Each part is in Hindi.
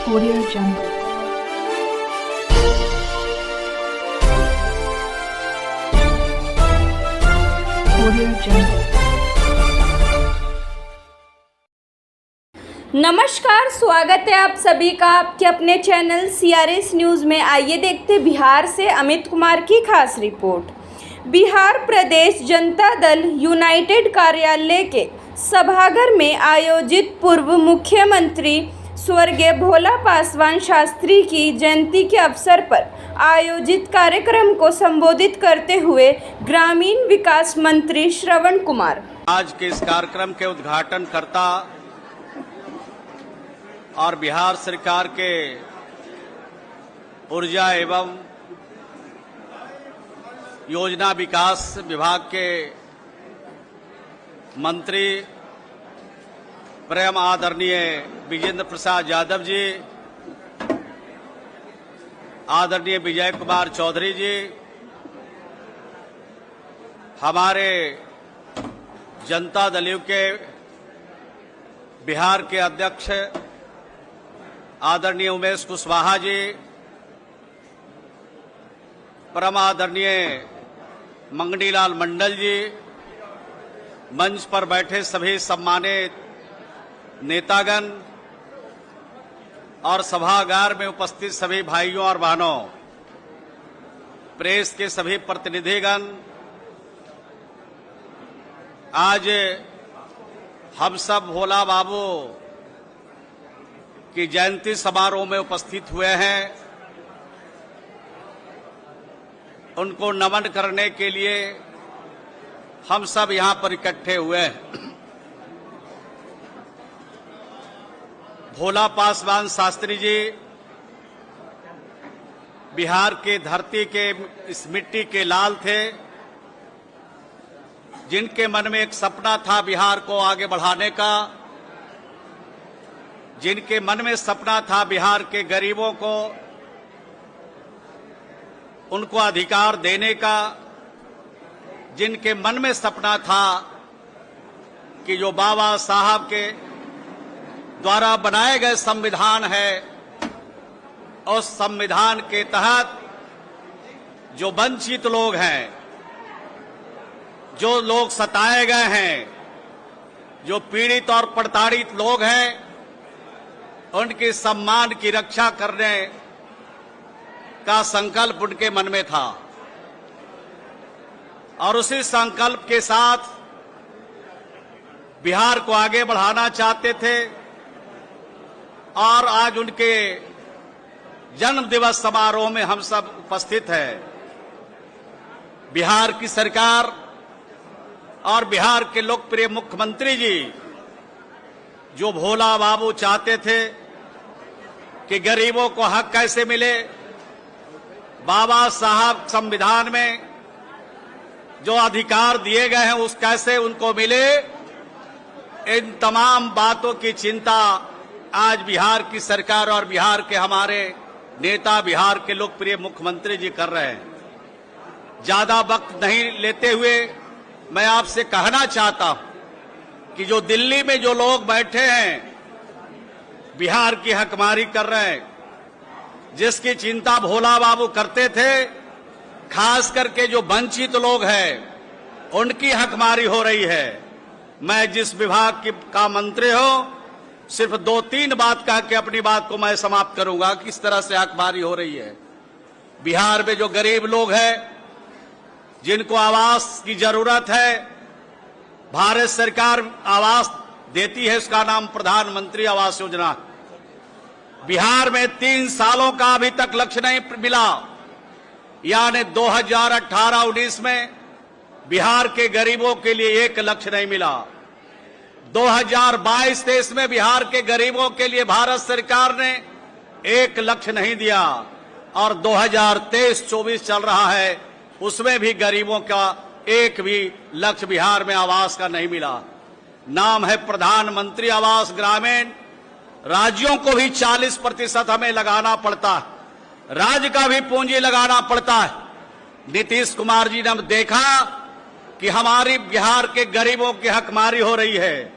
Audio Jungle. Audio Jungle. नमस्कार, स्वागत है आप सभी का आपके अपने चैनल CRS न्यूज़ में। आइए देखते बिहार से अमित कुमार की खास रिपोर्ट। बिहार प्रदेश जनता दल यूनाइटेड कार्यालय के सभागार में आयोजित पूर्व मुख्यमंत्री स्वर्गीय भोला पासवान शास्त्री की जयंती के अवसर पर आयोजित कार्यक्रम को संबोधित करते हुए ग्रामीण विकास मंत्री श्रवण कुमार आज के इस कार्यक्रम के उद्घाटन करता और बिहार सरकार के ऊर्जा एवं योजना विकास विभाग के मंत्री प्रेम आदरणीय विजेंद्र प्रसाद यादव जी, आदरणीय विजय कुमार चौधरी जी, हमारे जनता दल के बिहार के अध्यक्ष आदरणीय उमेश कुशवाहा जी, परम आदरणीय मंगनीलाल मंडल जी, मंच पर बैठे सभी सम्मानित नेतागण और सभागार में उपस्थित सभी भाइयों और बहनों, प्रेस के सभी प्रतिनिधिगण, आज हम सब भोला बाबू की जयंती समारोह में उपस्थित हुए हैं। उनको नमन करने के लिए हम सब यहां पर इकट्ठे हुए हैं। भोला पासवान शास्त्री जी बिहार के धरती के इस मिट्टी के लाल थे, जिनके मन में एक सपना था बिहार को आगे बढ़ाने का, जिनके मन में सपना था बिहार के गरीबों को उनको अधिकार देने का, जिनके मन में सपना था कि जो बाबा साहब के द्वारा बनाए गए संविधान है, उस संविधान के तहत जो वंचित लोग हैं, जो लोग सताए गए हैं, जो पीड़ित और प्रताड़ित लोग हैं, उनके सम्मान की रक्षा करने का संकल्प उनके मन में था और उसी संकल्प के साथ बिहार को आगे बढ़ाना चाहते थे। और आज उनके जन्म दिवस समारोह में हम सब उपस्थित हैं। बिहार की सरकार और बिहार के लोकप्रिय मुख्यमंत्री जी जो भोला बाबू चाहते थे कि गरीबों को हक कैसे मिले, बाबा साहब संविधान में जो अधिकार दिए गए हैं उस कैसे उनको मिले, इन तमाम बातों की चिंता आज बिहार की सरकार और बिहार के हमारे नेता, बिहार के लोकप्रिय मुख्यमंत्री जी कर रहे हैं। ज्यादा वक्त नहीं लेते हुए मैं आपसे कहना चाहता हूं कि जो दिल्ली में जो लोग बैठे हैं बिहार की हकमारी कर रहे हैं, जिसकी चिंता भोला बाबू करते थे, खास करके जो वंचित लोग हैं उनकी हकमारी हो रही है। मैं जिस विभाग का मंत्री हूं, सिर्फ 2-3 बात कह के अपनी बात को मैं समाप्त करूंगा। किस तरह से हकमारी हो रही है बिहार में जो गरीब लोग हैं, जिनको आवास की जरूरत है, भारत सरकार आवास देती है, उसका नाम प्रधानमंत्री आवास योजना। बिहार में 3 सालों का अभी तक लक्ष्य नहीं मिला, यानी 2018-19 में बिहार के गरीबों के लिए 1 लक्ष्य नहीं मिला। 2022-23 में बिहार के गरीबों के लिए भारत सरकार ने 1 लक्ष्य नहीं दिया और 2023-24 चल रहा है, उसमें भी गरीबों का 1 भी लक्ष्य बिहार में आवास का नहीं मिला। नाम है प्रधानमंत्री आवास ग्रामीण। राज्यों को भी 40% हमें लगाना पड़ता है, राज्य का भी पूंजी लगाना पड़ता है। नीतीश कुमार जी ने देखा कि हमारी बिहार के गरीबों की हकमारी हो रही है,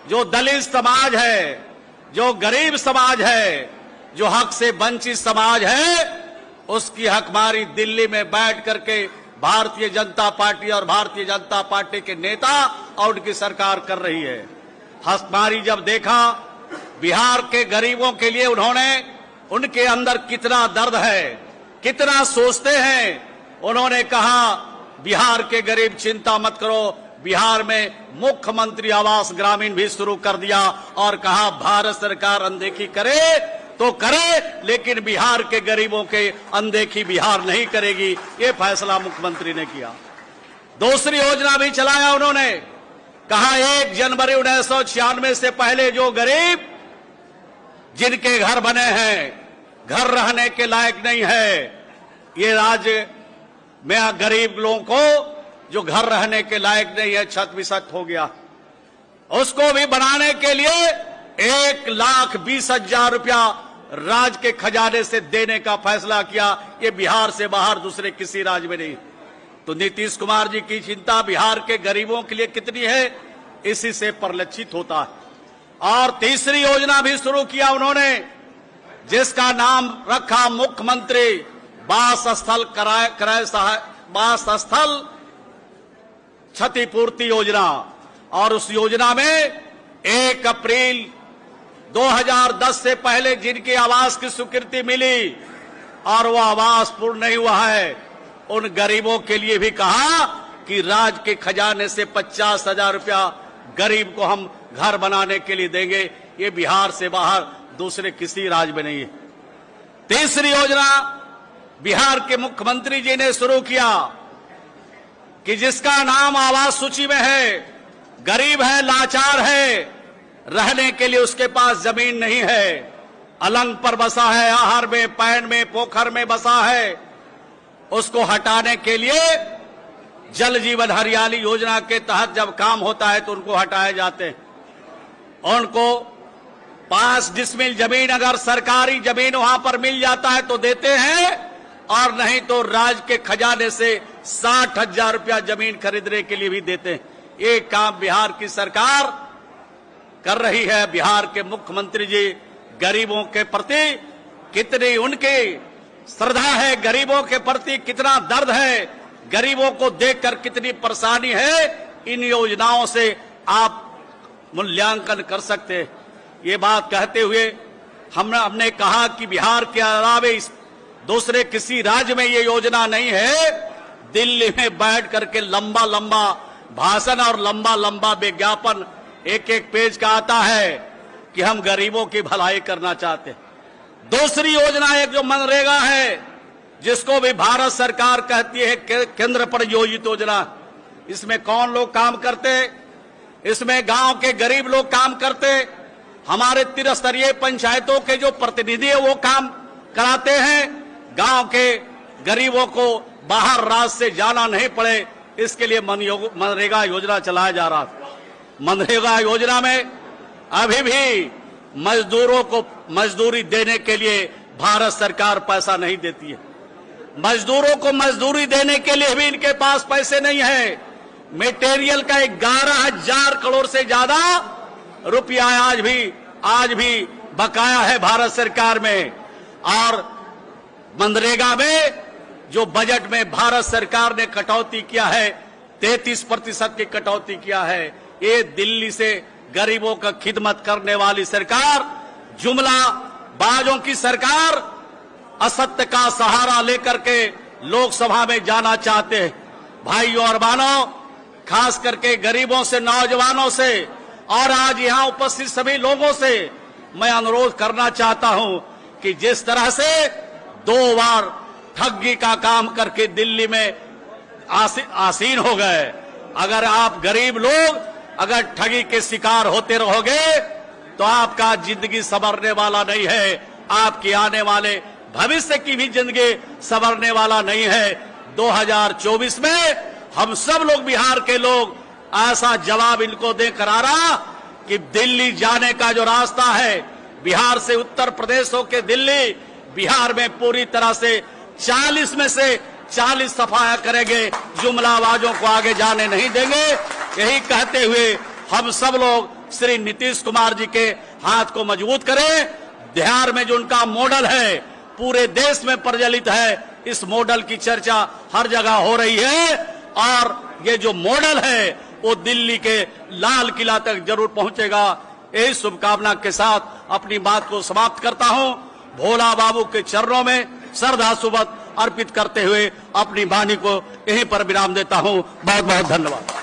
जो दलित समाज है, जो गरीब समाज है, जो हक से वंचित समाज है उसकी हकमारी दिल्ली में बैठ करके भारतीय जनता पार्टी और भारतीय जनता पार्टी के नेता और उनकी सरकार कर रही है। हकमारी जब देखा बिहार के गरीबों के लिए उन्होंने उनके अंदर कितना दर्द है, कितना सोचते हैं, उन्होंने कहा बिहार के गरीब चिंता मत करो, बिहार में मुख्यमंत्री आवास ग्रामीण भी शुरू कर दिया और कहा भारत सरकार अनदेखी करे तो करे, लेकिन बिहार के गरीबों के अनदेखी बिहार नहीं करेगी। ये फैसला मुख्यमंत्री ने किया। दूसरी योजना भी चलाया उन्होंने, कहा 1 जनवरी 1996 से पहले जो गरीब जिनके घर बने हैं, घर रहने के लायक नहीं है, ये राज्य में गरीब लोगों को जो घर रहने के लायक नहीं है, छत बिछत हो गया, उसको भी बनाने के लिए 1,20,000 रुपया राज्य के खजाने से देने का फैसला किया। ये बिहार से बाहर दूसरे किसी राज्य में नहीं। तो नीतीश कुमार जी की चिंता बिहार के गरीबों के लिए कितनी है, इसी से परिलक्षित होता है। और तीसरी योजना भी शुरू किया उन्होंने, जिसका नाम रखा मुख्यमंत्री वास स्थल वास स्थल क्षतिपूर्ति योजना। और उस योजना में 1 अप्रैल 2010 से पहले जिनकी आवास की स्वीकृति मिली और वो आवास पूर्ण नहीं हुआ है, उन गरीबों के लिए भी कहा कि राज्य के खजाने से 50,000 रुपया गरीब को हम घर बनाने के लिए देंगे। ये बिहार से बाहर दूसरे किसी राज्य में नहीं है। तीसरी योजना बिहार के मुख्यमंत्री जी ने शुरू किया कि जिसका नाम आवास सूची में है, गरीब है, लाचार है, रहने के लिए उसके पास जमीन नहीं है, अलंग पर बसा है, आहर में, पैन में, पोखर में बसा है, उसको हटाने के लिए जल जीवन हरियाली योजना के तहत जब काम होता है तो उनको हटाए जाते हैं। उनको 5 डिसमिल जमीन अगर सरकारी जमीन वहां पर मिल जाता है तो देते हैं, और नहीं तो राज्य के खजाने से 60,000 रुपया जमीन खरीदने के लिए भी देते हैं। ये काम बिहार की सरकार कर रही है। बिहार के मुख्यमंत्री जी गरीबों के प्रति कितनी उनकी श्रद्धा है, गरीबों के प्रति कितना दर्द है, गरीबों को देखकर कितनी परेशानी है, इन योजनाओं से आप मूल्यांकन कर सकते हैं। ये बात कहते हुए हमने कहा कि बिहार के अलावा इस दूसरे किसी राज्य में ये योजना नहीं है। दिल्ली में बैठ करके लंबा लंबा भाषण और लंबा लंबा विज्ञापन 1-1 पेज का आता है कि हम गरीबों की भलाई करना चाहते हैं। दूसरी योजना एक जो मनरेगा है, जिसको भी भारत सरकार कहती है केंद्र प्रायोजित योजना, इसमें कौन लोग काम करते, इसमें गांव के गरीब लोग काम करते, हमारे त्रिस्तरीय पंचायतों के जो प्रतिनिधि है वो काम कराते हैं। गांव के गरीबों को बाहर राज्य से जाना नहीं पड़े, इसके लिए मनरेगा योजना चलाया जा रहा है। मनरेगा योजना में अभी भी मजदूरों को मजदूरी देने के लिए भारत सरकार पैसा नहीं देती है। मजदूरों को मजदूरी देने के लिए भी इनके पास पैसे नहीं है। मटेरियल का 11,000 करोड़ से ज्यादा रुपया आज भी बकाया है भारत सरकार में। और मनरेगा में जो बजट में भारत सरकार ने कटौती किया है, 33% की कटौती किया है। ये दिल्ली से गरीबों का खिदमत करने वाली सरकार, जुमला बाजों की सरकार, असत्य का सहारा लेकर के लोकसभा में जाना चाहते हैं। भाइयों और बहनों, खास करके गरीबों से, नौजवानों से और आज यहां उपस्थित सभी लोगों से मैं अनुरोध करना चाहता हूं कि जिस तरह से 2 बार ठगी का काम करके दिल्ली में आसीन हो गए, अगर आप गरीब लोग अगर ठगी के शिकार होते रहोगे तो आपका जिंदगी संवरने वाला नहीं है, आपके आने वाले भविष्य की भी जिंदगी संवरने वाला नहीं है। 2024 में हम सब लोग, बिहार के लोग, ऐसा जवाब इनको दे करारा कि दिल्ली जाने का जो रास्ता है, बिहार से उत्तर प्रदेश होके दिल्ली, बिहार में पूरी तरह से 40 में से 40 सफाया करेंगे, जुमलाबाजों को आगे जाने नहीं देंगे। यही कहते हुए हम सब लोग श्री नीतीश कुमार जी के हाथ को मजबूत करें, बिहार में जो उनका मॉडल है पूरे देश में प्रचलित है। इस मॉडल की चर्चा हर जगह हो रही है और ये जो मॉडल है वो दिल्ली के लाल किला तक जरूर पहुंचेगा। यही शुभकामना के साथ अपनी बात को समाप्त करता हूं। भोला बाबू के चरणों में श्रद्धा सुमन अर्पित करते हुए अपनी वाणी को यहीं पर विराम देता हूं। बहुत बहुत धन्यवाद।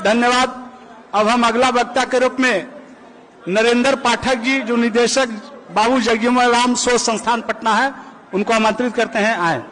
धन्यवाद। अब हम अगला वक्ता के रूप में नरेंद्र पाठक जी, जो निदेशक बाबू जगजीवन राम शोध संस्थान पटना है, उनको आमंत्रित करते हैं, आए।